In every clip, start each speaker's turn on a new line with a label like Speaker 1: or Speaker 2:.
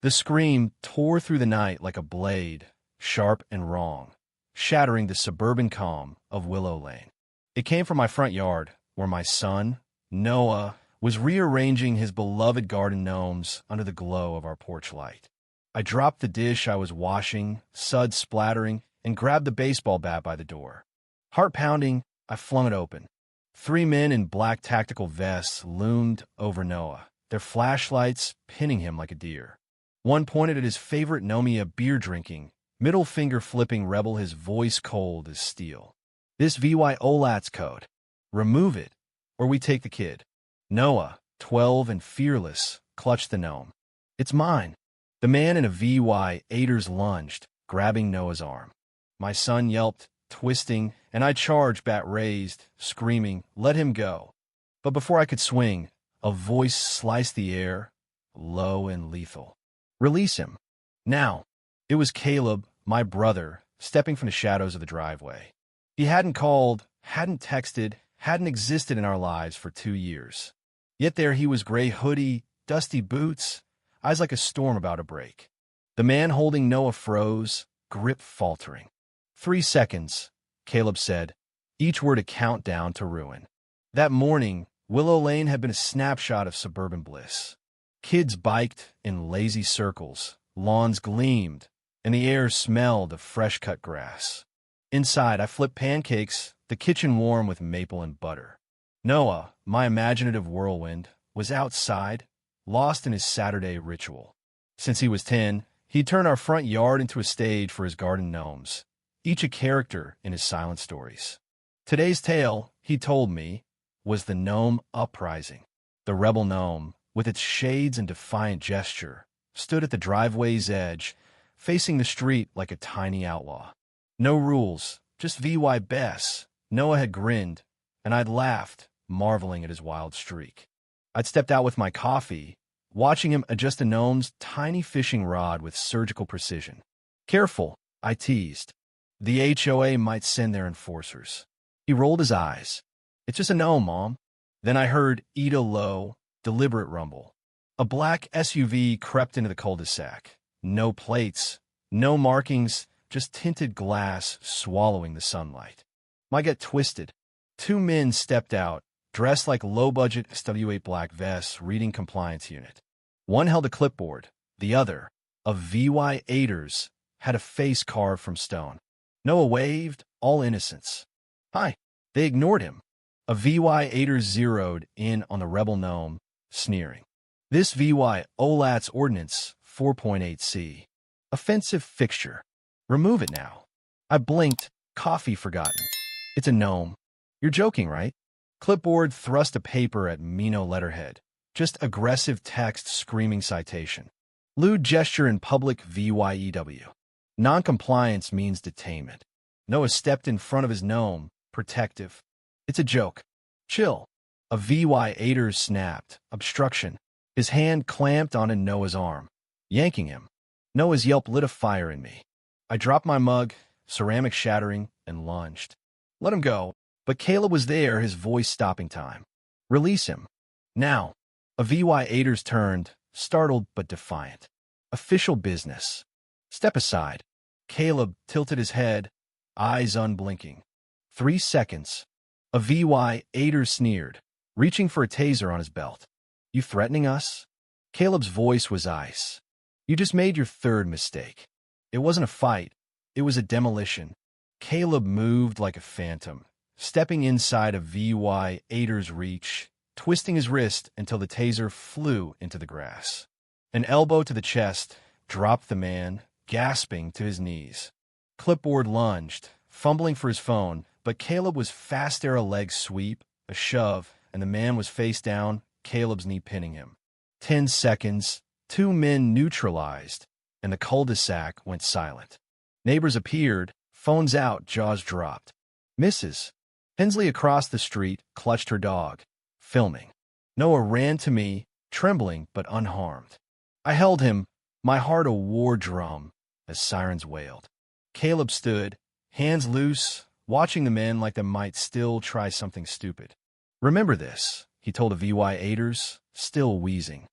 Speaker 1: The scream tore through the night like a blade, sharp and wrong, shattering the suburban calm of Willow Lane. It came from my front yard, where my son, Noah, was rearranging his beloved garden gnomes under the glow of our porch light. I dropped the dish I was washing, suds splattering, and grabbed the baseball bat by the door. Heart pounding, I flung it open. 3 men in black tactical vests loomed over Noah, their flashlights pinning him like a deer. One pointed at his favorite Nomia beer drinking, middle finger flipping rebel, his voice cold as steel. "This VY OLAT's code. Remove it, or we take the kid." Noah, 12 and fearless, clutched the gnome. "It's mine." The man in a VY Aiders lunged, grabbing Noah's arm. My son yelped, twisting, and I charged, bat raised, screaming, "Let him go." But before I could swing, a voice sliced the air, low and lethal. "Release him. Now." It was Caleb, my brother, stepping from the shadows of the driveway. He hadn't called, hadn't texted, hadn't existed in our lives for 2 years. Yet there he was, gray hoodie, dusty boots, eyes like a storm about to break. The man holding Noah froze, grip faltering. 3 seconds, Caleb said, each word a countdown to ruin. That morning, Willow Lane had been a snapshot of suburban bliss. Kids biked in lazy circles, lawns gleamed, and the air smelled of fresh-cut grass. Inside, I flipped pancakes, the kitchen warm with maple and butter. Noah, my imaginative whirlwind, was outside, lost in his Saturday ritual. Since he was 10, he'd turned our front yard into a stage for his garden gnomes, each a character in his silent stories. Today's tale, he told me, was the gnome uprising. The rebel gnome, with its shades and defiant gesture, stood at the driveway's edge, facing the street like a tiny outlaw. No rules, just VY Bess. Noah had grinned, and I'd laughed, marveling at his wild streak. I'd stepped out with my coffee, watching him adjust a gnome's tiny fishing rod with surgical precision. "Careful," I teased. "The HOA might send their enforcers." He rolled his eyes. "It's just a gnome, Mom." Then I heard Ida low, deliberate rumble. A black SUV crept into the cul-de-sac. No plates, no markings, just tinted glass swallowing the sunlight. My gut twisted. 2 men stepped out, dressed like low-budget SW8 black vests, reading compliance unit. One held a clipboard. The other, a VY Aiders, had a face carved from stone. Noah waved, all innocence. "Hi." They ignored him. A VY Aiders zeroed in on the rebel gnome, sneering. "This VY OLAT's Ordinance 4.8c. Offensive fixture. Remove it now." I blinked, coffee forgotten. "It's a gnome. You're joking, right?" Clipboard thrust a paper at Mino letterhead. Just aggressive text screaming citation. Lewd gesture in public VYEW. Noncompliance means detainment. Noah stepped in front of his gnome, protective. "It's a joke. Chill." A VY Aiders snapped. Obstruction. His hand clamped onto Noah's arm, yanking him. Noah's yelp lit a fire in me. I dropped my mug, ceramic shattering, and lunged. "Let him go." But Caleb was there, his voice stopping time. "Release him. Now." A VY Aiders turned, startled but defiant. "Official business." "Step aside." Caleb tilted his head, eyes unblinking. 3 seconds. A VY Aiders sneered, reaching for a taser on his belt. "You threatening us?" Caleb's voice was ice. "You just made your 3rd mistake." It wasn't a fight. It was a demolition. Caleb moved like a phantom, stepping inside a VY Aiders reach, twisting his wrist until the taser flew into the grass. An elbow to the chest dropped the man, gasping to his knees. Clipboard lunged, fumbling for his phone, but Caleb was fast there, a leg sweep, a shove, and the man was face down, Caleb's knee pinning him. 10 seconds, 2 men neutralized, and the cul-de-sac went silent. Neighbors appeared, phones out, jaws dropped. "Mrs. Hensley across the street clutched her dog, filming. Noah ran to me, trembling but unharmed. I held him, my heart a war drum, as sirens wailed. Caleb stood, hands loose, watching the men like they might still try something stupid. "Remember this," he told a VY Aiders, still wheezing.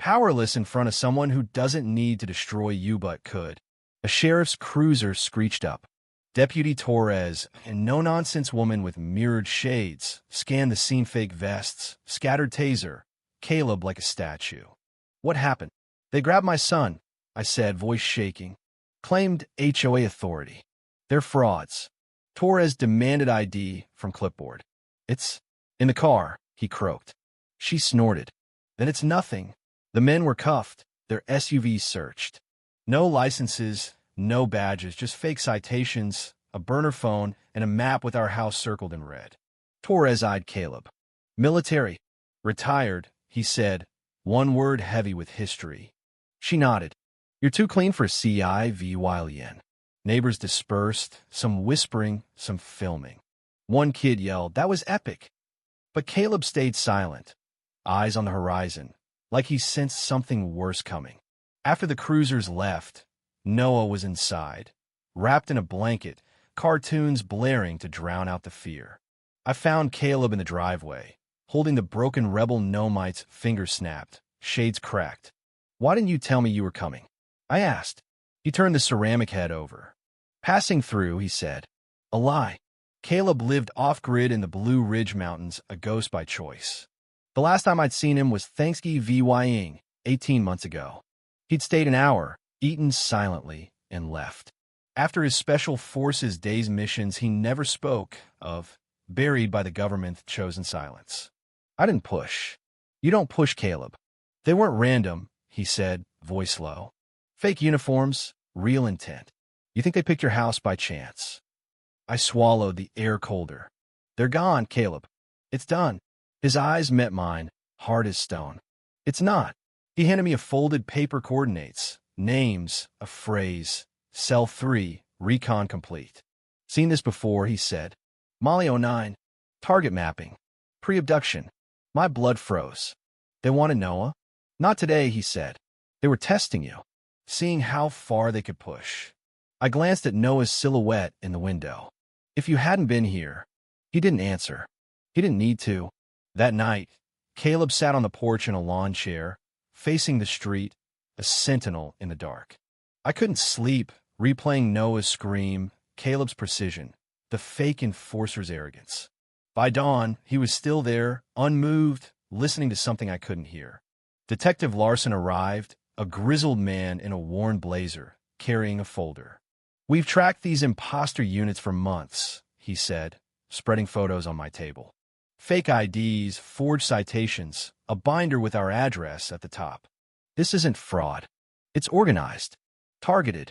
Speaker 1: powerless in front of someone who doesn't need to destroy you but could. A sheriff's cruiser screeched up. Deputy Torres, a no-nonsense woman with mirrored shades, scanned the scene. Fake vests, scattered taser, Caleb like a statue. What happened? They grabbed my son, I said, voice shaking. Claimed HOA authority. They're frauds. Torres demanded ID from clipboard. It's in the car, he croaked. She snorted. Then it's nothing. The men were cuffed, their SUVs searched. No licenses, no badges, just fake citations, a burner phone, and a map with our house circled in red. Torres eyed Caleb. Military. Retired, he said, one word heavy with history. She nodded. You're too clean for CIVYLEN. Neighbors dispersed, some whispering, some filming. One kid yelled, that was epic. But Caleb stayed silent, eyes on the horizon, like he sensed something worse coming. After the cruisers left, Noah was inside, wrapped in a blanket, cartoons blaring to drown out the fear. I found Caleb in the driveway, holding the broken rebel Gnomite's finger snapped, shades cracked. Why didn't you tell me you were coming? I asked. He turned the ceramic head over. Passing through, he said. A lie. Caleb lived off-grid in the Blue Ridge Mountains, a ghost by choice. The last time I'd seen him was Thanksgiving, 18 months ago. He'd stayed an hour, eaten silently, and left. After his Special Forces Days missions, he never spoke of, buried by the government, chosen silence. I didn't push. You don't push, Caleb. They weren't random, he said, voice low. Fake uniforms, real intent. You think they picked your house by chance? I swallowed, the air colder. They're gone, Caleb. It's done. His eyes met mine, hard as stone. It's not. He handed me a folded paper, coordinates, names, a phrase, cell 3, recon complete. Seen this before, he said. Molly 09, target mapping, pre-abduction. My blood froze. They wanted Noah? Not today, he said. They were testing you, seeing how far they could push. I glanced at Noah's silhouette in the window. If you hadn't been here, he didn't answer. He didn't need to. That night, Caleb sat on the porch in a lawn chair, facing the street, a sentinel in the dark. I couldn't sleep, replaying Noah's scream, Caleb's precision, the fake enforcer's arrogance. By dawn, he was still there, unmoved, listening to something I couldn't hear. Detective Larson arrived, a grizzled man in a worn blazer, carrying a folder. We've tracked these imposter units for months, he said, spreading photos on my table. Fake IDs, forged citations, a binder with our address at the top. This isn't fraud. It's organized. Targeted.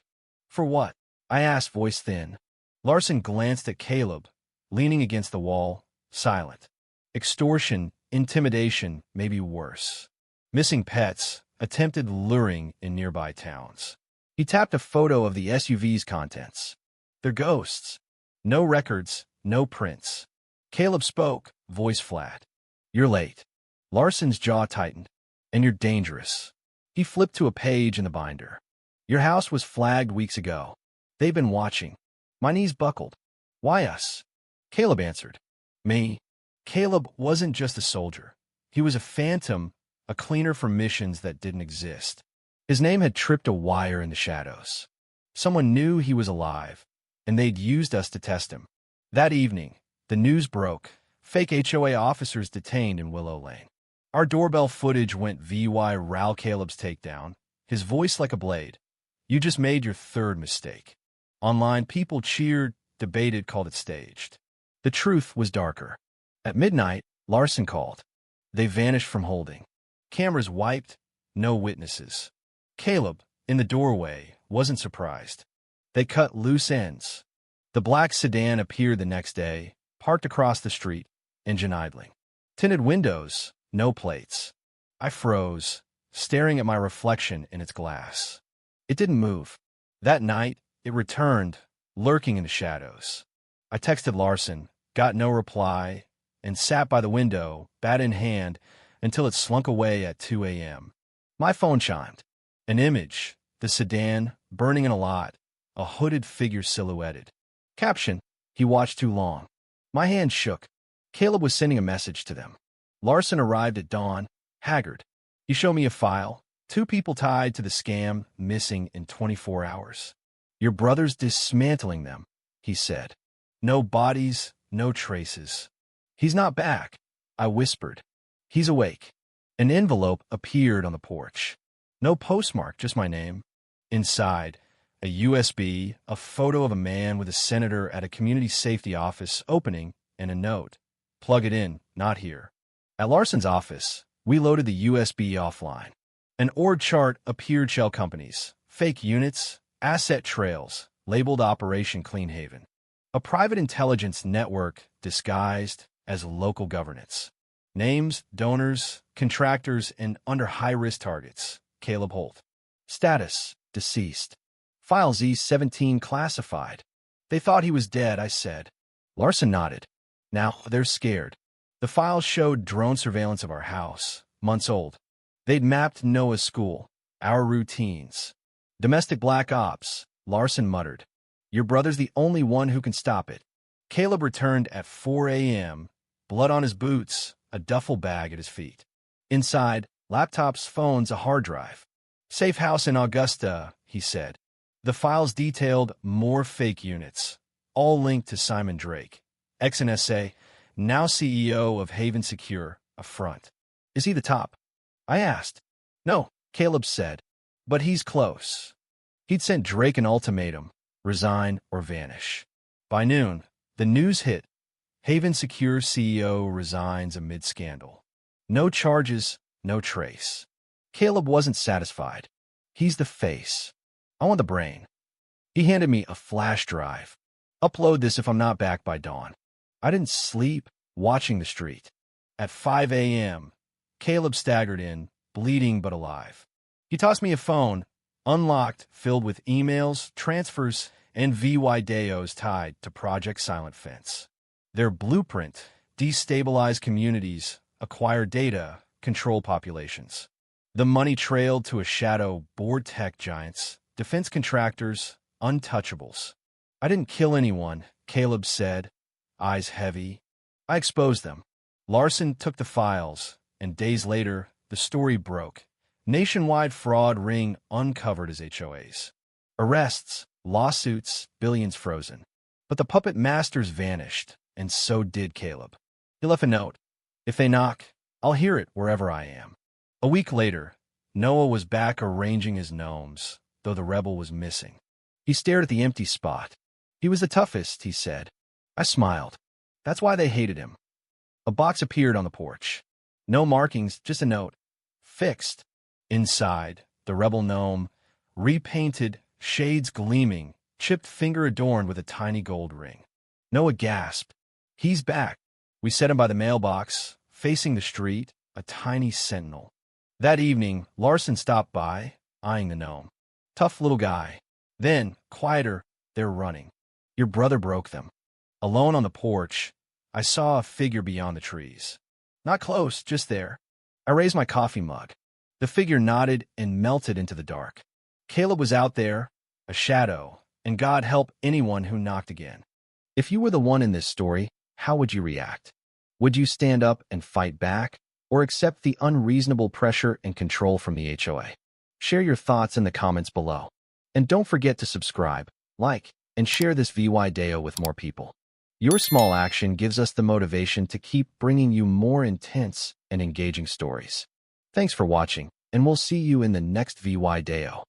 Speaker 1: For what? I asked, voice thin. Larson glanced at Caleb, leaning against the wall, silent. Extortion, intimidation, maybe worse. Missing pets, attempted luring in nearby towns. He tapped a photo of the SUV's contents. They're ghosts. No records, no prints. Caleb spoke, voice flat. You're late. Larson's jaw tightened. And you're dangerous. He flipped to a page in the binder. Your house was flagged weeks ago. They've been watching. My knees buckled. Why us? Caleb answered. Me. Caleb wasn't just a soldier. He was a phantom, a cleaner for missions that didn't exist. His name had tripped a wire in the shadows. Someone knew he was alive, and they'd used us to test him. That evening, the news broke. Fake HOA officers detained in Willow Lane. Our doorbell footage went viral. Caleb's takedown, his voice like a blade. You just made your third mistake. Online, people cheered, debated, called it staged. The truth was darker. At midnight, Larson called. They vanished from holding. Cameras wiped, no witnesses. Caleb, in the doorway, wasn't surprised. They cut loose ends. The black sedan appeared the next day, parked across the street, engine idling. Tinted windows, no plates. I froze, staring at my reflection in its glass. It didn't move. That night, it returned, lurking in the shadows. I texted Larson, got no reply, and sat by the window, bat in hand, until it slunk away at 2 a.m. My phone chimed. An image, the sedan, burning in a lot, a hooded figure silhouetted. Caption, he watched too long. My hand shook. Caleb was sending a message to them. Larson arrived at dawn, haggard. He showed me a file, 2 people tied to the scam missing in 24 hours. Your brother's dismantling them, he said. No bodies, no traces. He's not back, I whispered. He's awake. An envelope appeared on the porch. No postmark, just my name. Inside, a USB, a photo of a man with a senator at a community safety office opening, and a note. Plug it in, not here. At Larson's office, we loaded the USB offline. An org chart appeared: shell companies, fake units, asset trails, labeled Operation Clean Haven. A private intelligence network disguised as local governance. Names, donors, contractors, and under high-risk targets. Caleb Holt. Status: deceased. File Z-17 classified. They thought he was dead, I said. Larson nodded. Now they're scared. The files showed drone surveillance of our house, months old. They'd mapped Noah's school, our routines. Domestic black ops, Larson muttered. Your brother's the only one who can stop it. Caleb returned at 4 a.m., blood on his boots, a duffel bag at his feet. Inside, laptops, phones, a hard drive. Safe house in Augusta, he said. The files detailed more fake units, all linked to Simon Drake, ex-NSA, now CEO of Haven Secure, a front. Is he the top? I asked. No, Caleb said, but he's close. He'd sent Drake an ultimatum, resign or vanish. By noon, the news hit. Haven Secure CEO resigns amid scandal. No charges, no trace. Caleb wasn't satisfied. He's the face. I want the brain. He handed me a flash drive. Upload this if I'm not back by dawn. I didn't sleep, watching the street. At 5 a.m., Caleb staggered in, bleeding but alive. He tossed me a phone, unlocked, filled with emails, transfers, and VY-DAOs tied to Project Silent Fence. Their blueprint: destabilize communities, acquire data, control populations. The money trailed to a shadow: board tech giants, defense contractors, untouchables. I didn't kill anyone, Caleb said, eyes heavy. I exposed them. Larson took the files, and days later, the story broke. Nationwide fraud ring uncovered as HOAs. Arrests, lawsuits, billions frozen. But the puppet masters vanished, and so did Caleb. He left a note. If they knock, I'll hear it wherever I am. A week later, Noah was back arranging his gnomes, though the rebel was missing. He stared at the empty spot. He was the toughest, he said. I smiled. That's why they hated him. A box appeared on the porch. No markings, just a note. Fixed. Inside, the rebel gnome, repainted, shades gleaming, chipped finger adorned with a tiny gold ring. Noah gasped. He's back. We set him by the mailbox, facing the street, a tiny sentinel. That evening, Larson stopped by, eyeing the gnome. Tough little guy. Then, quieter, they're running. Your brother broke them. Alone on the porch, I saw a figure beyond the trees. Not close, just there. I raised my coffee mug. The figure nodded and melted into the dark. Caleb was out there, a shadow, and God help anyone who knocked again. If you were the one in this story, how would you react? Would you stand up and fight back, or accept the unreasonable pressure and control from the HOA? Share your thoughts in the comments below. And don't forget to subscribe, like, and share this VY-DAO with more people. Your small action gives us the motivation to keep bringing you more intense and engaging stories. Thanks for watching, and we'll see you in the next VY-DAO.